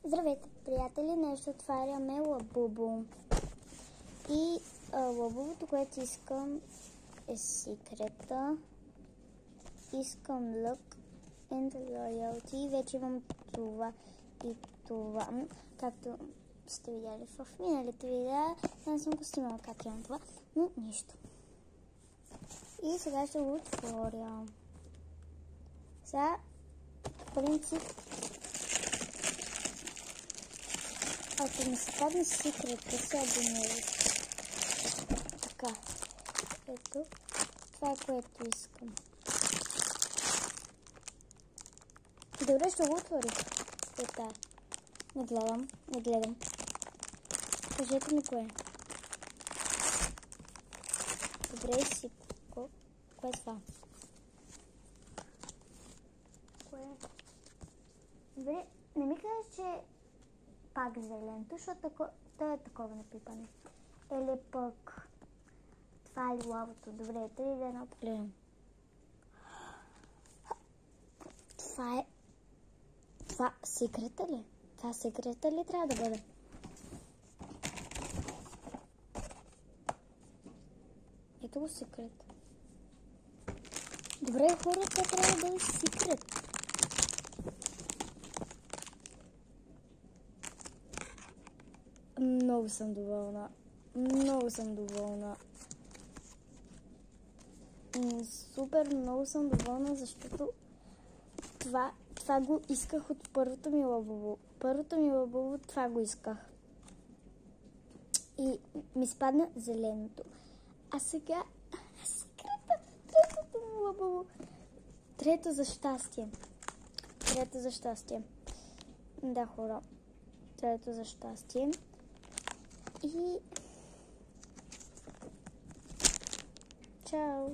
Здравейте, приятели! Нещо отваряме Лабубу. И Лабубото, което искам е секрета. Искам Luck and Loyalty. Вече имам това и това. Както сте видяли в миналите видеа. Не съм го снимала как имам това, но нищо. И сега ще го отворя. Сега, по принцип, ако ми се падне секрета, се абонирайте. Така. Ето. Това е което искам. Добре, ще го отворих. Ета. Не гледам. Кажете ми кое. Добре, сипко. Кое е това? Кое е? Добре, не ми кажеш, че пак зеленто, защото то е такова напипане. Или пък това е лавото. Добре, 3, 2, 1, погледам. Това секрета ли? Това секрета ли трябва да бъде? Ето го секрет. Добре, хора, това трябва да бъде секрет. Много съм доволна. Супер, много съм доволна, защото това го исках от първото ми Лабубу. Това го исках. И ми спадна зеленото. А сега третото ми Лабубу. Трето за щастие. Да, хора. Трето за щастие. И чао!